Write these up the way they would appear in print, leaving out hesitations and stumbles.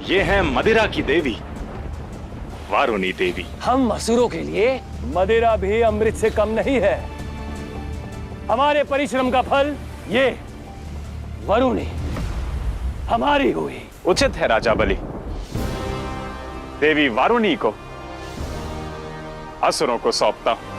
ये है मदिरा की देवी, वारुणी देवी। हम असुरों के लिए मदिरा भी अमृत से कम नहीं है। हमारे परिश्रम का फल ये वरुणी हमारी हुई। उचित है राजा बलि, देवी वारुणी को असुरों को सौंपता हूं।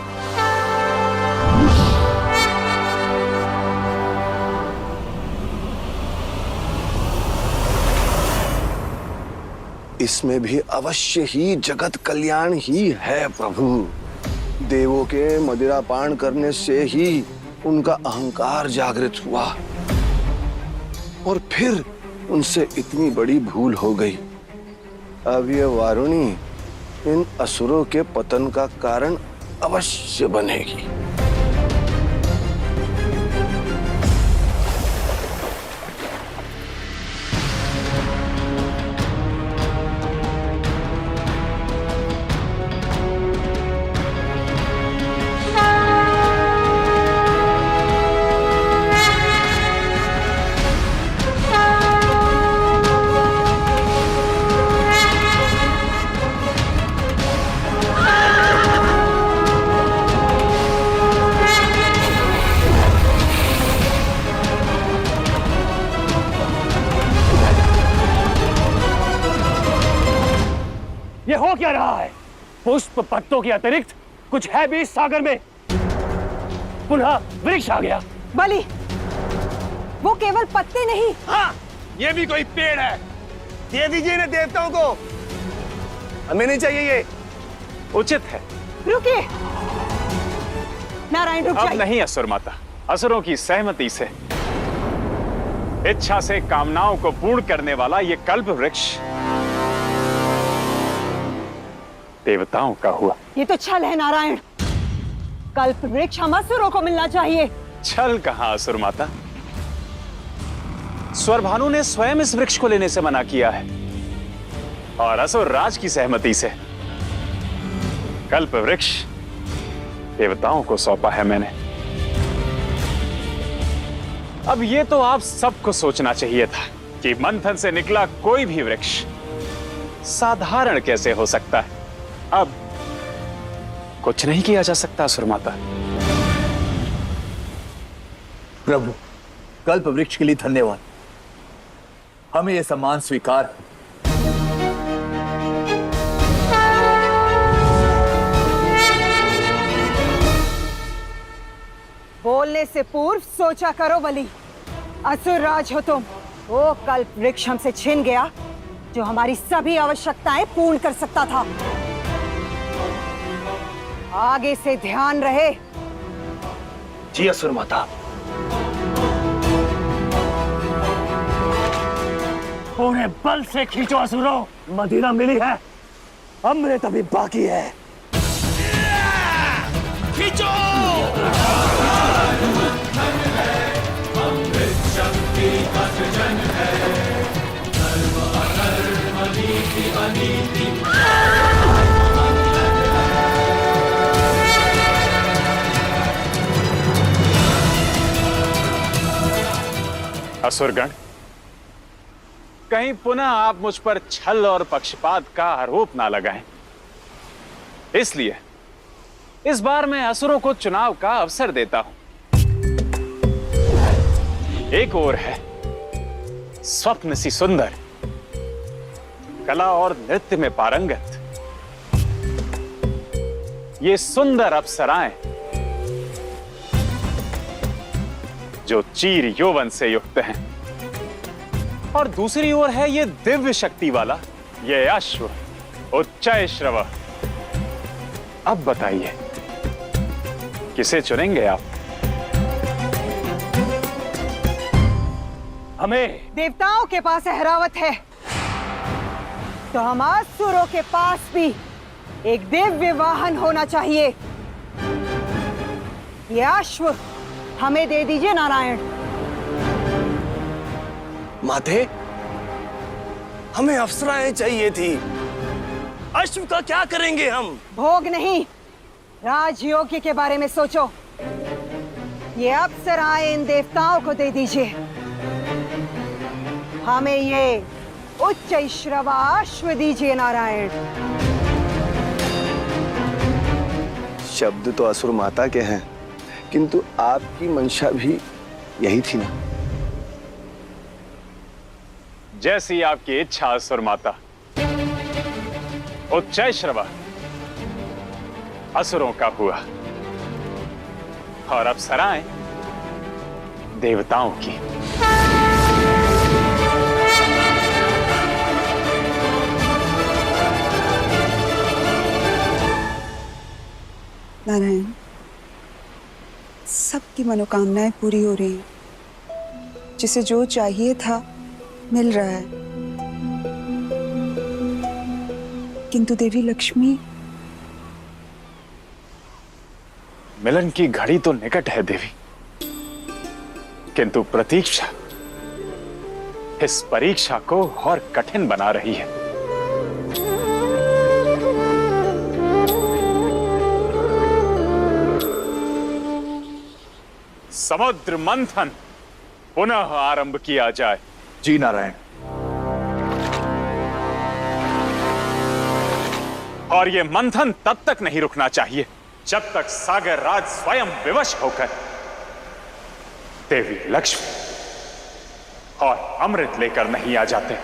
इसमें भी अवश्य ही जगत कल्याण ही है प्रभु। देवों के मदिरा पान करने से ही उनका अहंकार जागृत हुआ और फिर उनसे इतनी बड़ी भूल हो गई। अब ये वारुणी इन असुरों के पतन का कारण अवश्य बनेगी। ये हो क्या रहा है? पुष्प पत्तों के अतिरिक्त कुछ है भी इस सागर में? पुनः वृक्ष आ गया। बलि, वो केवल पत्ते नहीं। हाँ, ये भी कोई पेड़ है। दे दीजिए ना देवताओं को, हमें नहीं चाहिए ये। उचित है। रुकिए नारायण, रुक अब जाइए। नहीं असुर माता, असुरों की सहमति से, इच्छा से कामनाओं को पूर्ण करने वाला ये कल्प वृक्ष देवताओं का हुआ। ये तो छल है नारायण। कल्प वृक्ष हम असुरों को मिलना चाहिए। छल कहां असुर माता, स्वरभानु ने स्वयं इस वृक्ष को लेने से मना किया है और असुर राज की सहमति से कल्प वृक्ष देवताओं को सौंपा है मैंने। अब ये तो आप सबको सोचना चाहिए था कि मंथन से निकला कोई भी वृक्ष साधारण कैसे हो सकता है। अब कुछ नहीं किया जा सकता असुर माता। प्रभु, कल्प वृक्ष के लिए धन्यवाद। हमें यह सम्मान स्वीकार है। बोलने से पूर्व सोचा करो बलि। असुर राज हो तुम। वो कल्प वृक्ष हमसे छिन गया जो हमारी सभी आवश्यकताएं पूर्ण कर सकता था। आगे से ध्यान रहे। जी असुर माता। पूरे बल से खींचो असुरों, मदिरा मिली है, अमृत अभी बाकी है। खींचो। असुरगण, कहीं पुनः आप मुझ पर छल और पक्षपात का आरोप ना लगाएं। इसलिए इस बार मैं असुरों को चुनाव का अवसर देता हूं। एक ओर है स्वप्न सी सुंदर, कला और नृत्य में पारंगत ये सुंदर अप्सराएं जो चीर यौवन से युक्त हैं, और दूसरी ओर है ये दिव्य शक्ति वाला ये अश्व उच्चैश्रव। अब बताइए किसे चुनेंगे आप? हमें देवताओं के पास अहरावत है तो हम असुरों के पास भी एक दिव्य वाहन होना चाहिए। ये अश्व हमें दे दीजिए नारायण। माते, हमें अप्सराएं चाहिए थी। अश्व का क्या करेंगे हम? भोग नहीं, राजयोग्य के बारे में सोचो। ये अप्सराएं इन देवताओं को दे दीजिए। हमें ये उच्च श्रवाश्व दीजिए नारायण। शब्द तो असुर माता के हैं, किंतु आपकी मंशा भी यही थी ना? जैसी आपकी इच्छा असुर माता। उच्चैश्रवा असुरों का हुआ और अप्सराएं देवताओं की। नारायण, सबकी मनोकामनाएं पूरी हो रही हैं। जिसे जो चाहिए था मिल रहा है, किंतु देवी लक्ष्मी। मिलन की घड़ी तो निकट है देवी, किंतु प्रतीक्षा इस परीक्षा को और कठिन बना रही है। समुद्र मंथन पुनः आरंभ किया जाए। जी नारायण। और ये मंथन तब तक नहीं रुकना चाहिए जब तक सागर राज स्वयं विवश होकर देवी लक्ष्मी और अमृत लेकर नहीं आ जाते।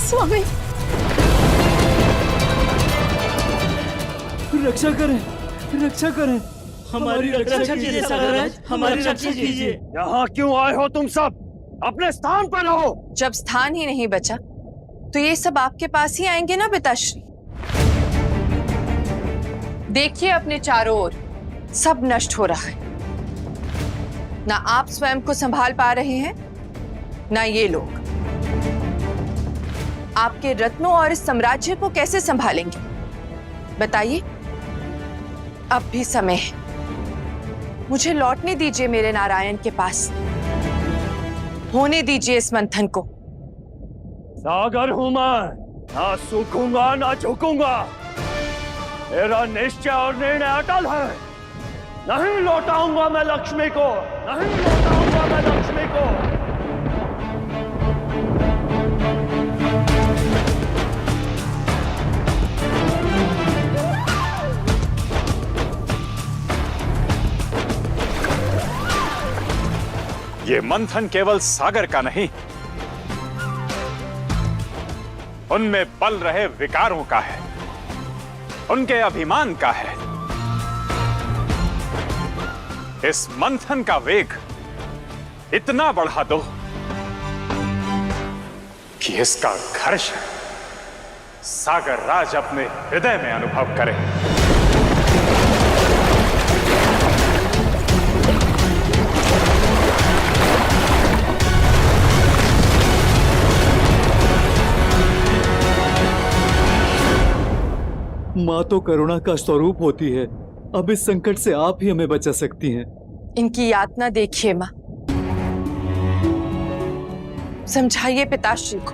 स्वामी, रक्षा करें, रक्षा करें, हमारी रक्षा कीजिए सागरराज, हमारी रक्षा कीजिए। यहाँ क्यों आए हो तुम सब? अपने स्थान पर रहो। जब स्थान ही नहीं बचा तो ये सब आपके पास ही आएंगे ना पिताश्री। देखिए अपने चारों ओर सब नष्ट हो रहा है। ना आप स्वयं को संभाल पा रहे हैं, ना ये लोग। आपके रत्नों और इस साम्राज्य को कैसे संभालेंगे बताइए? अब भी समय है, मुझे लौटने दीजिए मेरे नारायण के पास। होने दीजिए इस मंथन को। सागर हूं मैं, ना सूखूंगा ना झुकूंगा। मेरा निश्चय और निर्णय अटल है। नहीं लौटाऊंगा मैं लक्ष्मी को, नहीं लौटाऊंगा मैं लक्ष्मी को। ये मंथन केवल सागर का नहीं, उनमें पल रहे विकारों का है, उनके अभिमान का है। इस मंथन का वेग इतना बढ़ा दो कि इसका घर्षण सागर राज अपने हृदय में अनुभव करे। माँ तो करुणा का स्वरूप होती है। अब इस संकट से आप ही हमें बचा सकती हैं। इनकी यातना देखिए मां, समझाइए पिताश्री को,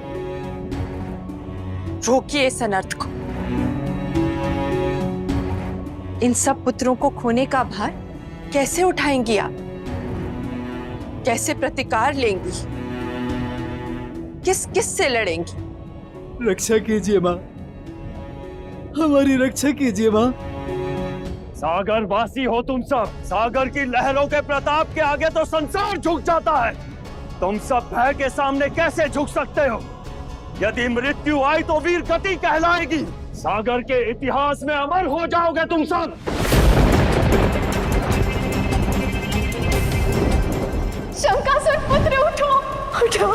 रोकिए इस अनर्थ को। इन सब पुत्रों को खोने का भार कैसे उठाएंगी आप? कैसे प्रतिकार लेंगी? किस किस से लड़ेंगी? रक्षा कीजिए माँ, हमारी रक्षा कीजिए माँ। सागर वासी हो तुम सब। सागर की लहरों के प्रताप के आगे तो संसार झुक जाता है। तुम सब भय के सामने कैसे झुक सकते हो? यदि मृत्यु आई तो वीर गति कहलाएगी। सागर के इतिहास में अमर हो जाओगे तुम सब। शंकासुर पुत्र उठो, उठो।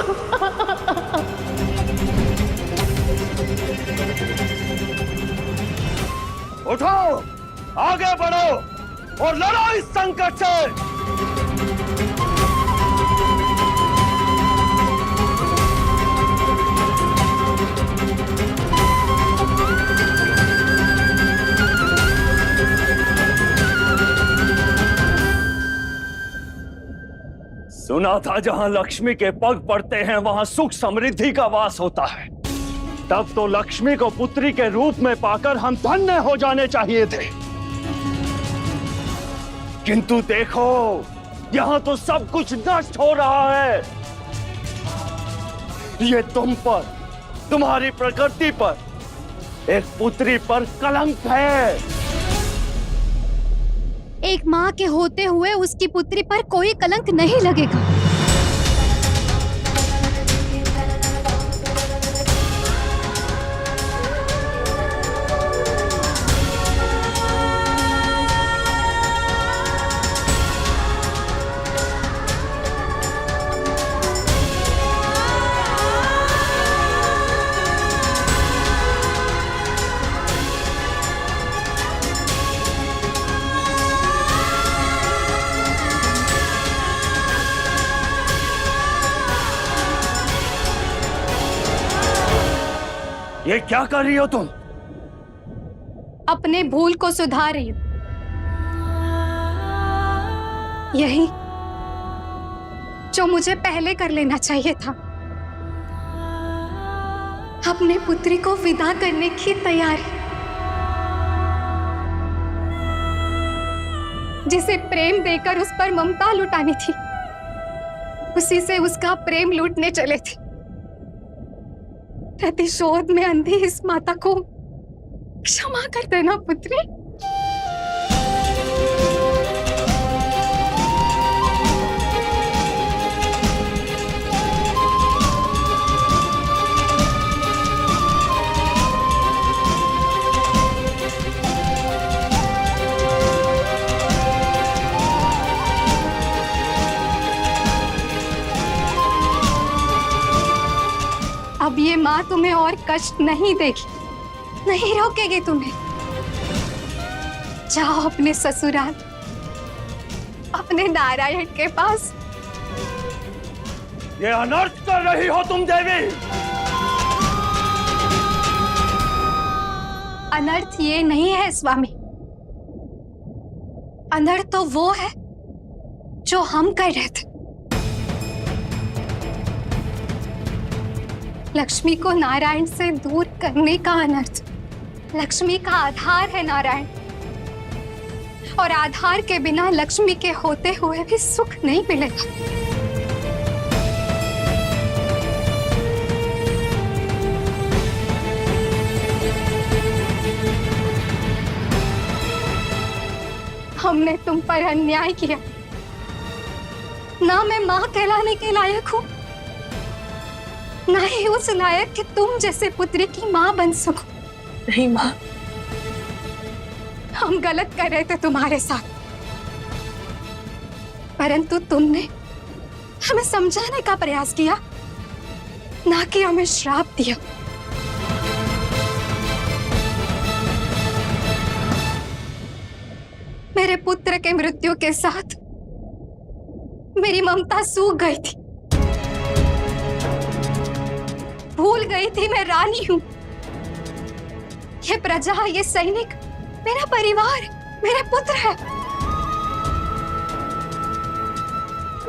उठो, आगे बढ़ो और लड़ो इस संकट से। सुना था जहां लक्ष्मी के पग पड़ते हैं वहां सुख समृद्धि का वास होता है। तब तो लक्ष्मी को पुत्री के रूप में पाकर हम धन्य हो जाने चाहिए थे। किंतु देखो, यहां तो सब कुछ नष्ट हो रहा है। ये तुम पर, तुम्हारी प्रकृति पर, एक पुत्री पर कलंक है। एक माँ के होते हुए उसकी पुत्री पर कोई कलंक नहीं लगेगा। ये क्या कर रही हो तुम? अपने भूल को सुधार रही हूं। यही जो मुझे पहले कर लेना चाहिए था। अपने पुत्री को विदा करने की तैयारी, जिसे प्रेम देकर उस पर ममता लुटानी थी, उसी से उसका प्रेम लूटने चले थे। प्रतिशोध में अंधी इस माता को क्षमा कर देना पुत्री। अब ये माँ तुम्हें और कष्ट नहीं देगी, नहीं रोकेगी तुम्हें। जाओ अपने ससुराल, अपने नारायण के पास। ये अनर्थ कर रही हो तुम देवी। अनर्थ ये नहीं है स्वामी, अनर्थ तो वो है जो हम कर रहे थे। लक्ष्मी को नारायण से दूर करने का अनर्थ। लक्ष्मी का आधार है नारायण, और आधार के बिना लक्ष्मी के होते हुए भी सुख नहीं मिलेगा। हमने तुम पर अन्याय किया। ना मैं मां कहलाने के लायक हूं, ना ही उस लायक कि तुम जैसे पुत्री की मां बन सको। नहीं मां, हम गलत कर रहे थे तुम्हारे साथ, परंतु तुमने हमें समझाने का प्रयास किया, ना कि हमें श्राप दिया। मेरे पुत्र के मृत्यु के साथ मेरी ममता सूख गई थी। भूल गई थी मैं रानी हूं। ये प्रजा, ये सैनिक मेरा परिवार, मेरे पुत्र है।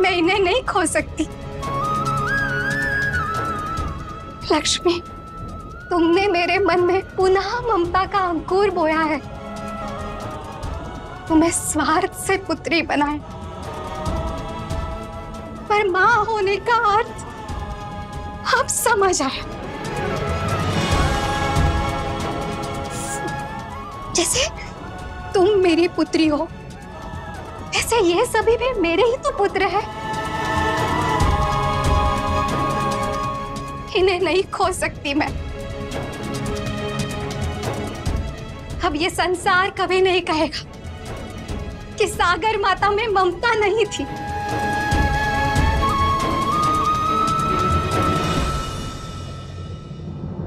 मैं इन्हें नहीं खो सकती। लक्ष्मी, तुमने मेरे मन में पुनः ममता का अंकुर बोया है। तुम्हें स्वार्थ से पुत्री बनाए, पर मां होने का अर्थ अब समझ आया। जैसे तुम मेरी पुत्री हो, वैसे ये सभी भी मेरे ही तो पुत्र हैं। इन्हें नहीं खो सकती मैं। अब ये संसार कभी नहीं कहेगा कि सागर माता में ममता नहीं थी।